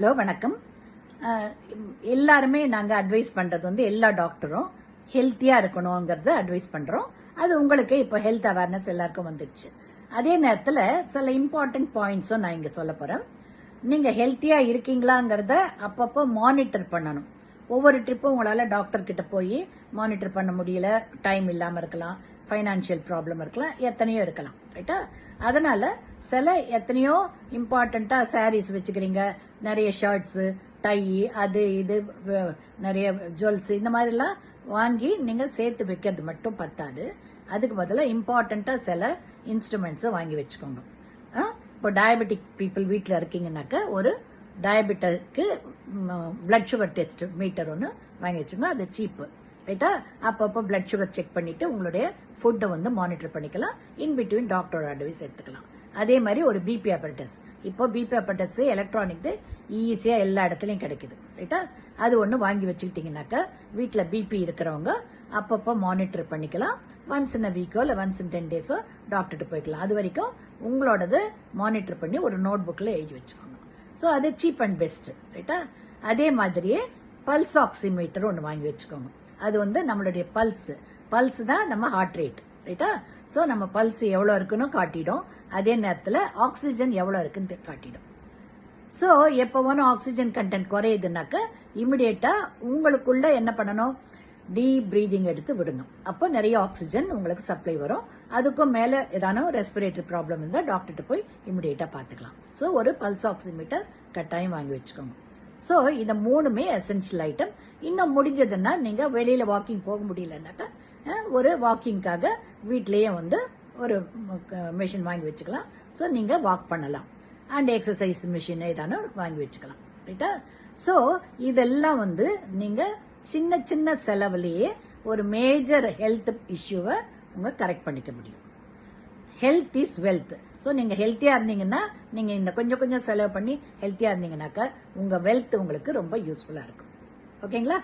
Hello வணக்கம். எல்லாருமே நாங்கள் அட்வைஸ் பண்ணுறது வந்து எல்லா டாக்டரும் ஹெல்த்தியாக இருக்கணுங்கிறத அட்வைஸ் பண்ணுறோம். அது உங்களுக்கு இப்போ ஹெல்த் அவேர்னஸ் எல்லாருக்கும் வந்துடுச்சு. அதே நேரத்தில் சில இம்பார்ட்டன்ட் பாயிண்ட்ஸும் நான் இங்கே சொல்ல போகிறேன். நீங்கள் ஹெல்த்தியாக இருக்கீங்களாங்கிறத அப்பப்போ மானிட்டர் பண்ணணும். ஒவ்வொரு ட்ரிப்பும் உங்களால் டாக்டர்கிட்ட போய் மானிட்டர் பண்ண முடியல, டைம் இல்லாமல் இருக்கலாம், ஃபைனான்ஷியல் ப்ராப்ளம் இருக்கலாம், எத்தனையோ இருக்கலாம், ரைட்டா? அதனால எத்தனையோ இம்பார்ட்டண்ட்டாக சாரீஸ் வச்சுக்கிறீங்க, நிறைய ஷர்ட்ஸு, டை, அது இது, நிறைய ஜுவல்ஸ், இந்த மாதிரிலாம் வாங்கி நீங்கள் சேர்த்து வைக்கிறது மட்டும் பத்தாது. அதுக்கு பதிலாக இம்பார்ட்டண்ட்டாக சில இன்ஸ்ட்ருமெண்ட்ஸை வாங்கி வச்சுக்கோங்க. இப்போ டயபெட்டிக் பீப்புள் வீட்டில் இருக்கீங்கன்னாக்க ஒரு டயபெட்டிக்கு பிளட் சுகர் டெஸ்ட் மீட்டர் ஒன்று வாங்கி வச்சுக்கோங்க. அது சீப்பு, ரைட்டா? அப்பப்போ பிளட் சுகர் செக் பண்ணிட்டு உங்களுடைய ஃபுட்டை வந்து மானிட்டர் பண்ணிக்கலாம். இன் பிட்வீன் டாக்டரோட அட்வைஸ் எடுத்துக்கலாம். அதே மாதிரி ஒரு பிபி அப்பரட்டஸ், இப்போ பிபி அப்பரட்டஸ் எலக்ட்ரானிக் ஈஸியாக எல்லா இடத்துலையும் கிடைக்குது, ரைட்டா? அது ஒன்று வாங்கி வச்சுக்கிட்டீங்கன்னாக்கா வீட்டில் பிபி இருக்கிறவங்க அப்பப்போ மானிட்டர் பண்ணிக்கலாம். ஒன்ஸ் இன் அ வீக்கோ இல்லை ஒன்ஸ் இன் 10 டேஸோ டாக்டர்கிட்ட போய்க்கலாம். அது வரைக்கும் உங்களோடது மானிட்டர் பண்ணி ஒரு நோட் புக்கில் எழுதி வச்சுக்கோங்க. ஸோ அது சீப் அண்ட் பெஸ்ட், ரைட்டா? அதே மாதிரியே பல்ஸ் ஆக்சிமீட்டர் ஒன்று வாங்கி வச்சுக்கோங்க. அது வந்து நம்மளுடைய பல்ஸ் தான் நம்ம ஹார்ட் ரேட், ரைட்டா? ஸோ நம்ம பல்ஸ் எவ்வளோ இருக்குன்னு காட்டிடும். அதே நேரத்தில் ஆக்சிஜன் எவ்வளோ இருக்குன்னு காட்டிடும். ஸோ எப்போ வேணும் ஆக்சிஜன் கண்டென்ட் குறையுதுனாக்க இமிடியேட்டாக உங்களுக்குள்ள என்ன பண்ணணும், டீப் பிரீதிங் எடுத்து விடுங்க. அப்போ நிறைய ஆக்சிஜன் உங்களுக்கு சப்ளை வரும். அதுக்கும் மேலே ஏதானோ ரெஸ்பிரேட்டரி ப்ராப்ளம் இருந்தால் டாக்டர்கிட்ட போய் இமிடியேட்டாக பார்த்துக்கலாம். ஸோ ஒரு பல்ஸ் ஆக்சிமீட்டர் கட்டாயம் வாங்கி வச்சுக்கோங்க. ஸோ இந்த மூணுமே எசென்ஷியல் ஐட்டம். இன்னும் முடிஞ்சதுன்னா நீங்கள் வெளியில் வாக்கிங் போக முடியலன்னாக்கா ஒரு வாக்கிங்காக வீட்லேயே வந்து ஒரு மிஷின் வாங்கி வச்சுக்கலாம். ஸோ நீங்கள் வாக் பண்ணலாம். அண்ட் எக்ஸசைஸ் மிஷின் ஏதானோ வாங்கி வச்சுக்கலாம், ரைட்டா? ஸோ இதெல்லாம் வந்து நீங்கள் சின்ன சின்ன செலவுலேயே ஒரு மேஜர் ஹெல்த் இஷ்யூவை உங்கள் கரெக்ட் பண்ணிக்க முடியும். Health is wealth. ஸோ நீங்கள் ஹெல்த்தியாக இருந்தீங்கன்னா நீங்கள் இந்த கொஞ்சம் கொஞ்சம் செலவு பண்ணி ஹெல்த்தியாக இருந்தீங்கன்னாக்கா உங்கள் வெல்த் உங்களுக்கு ரொம்ப யூஸ்ஃபுல்லாக இருக்கும். ஓகேங்களா?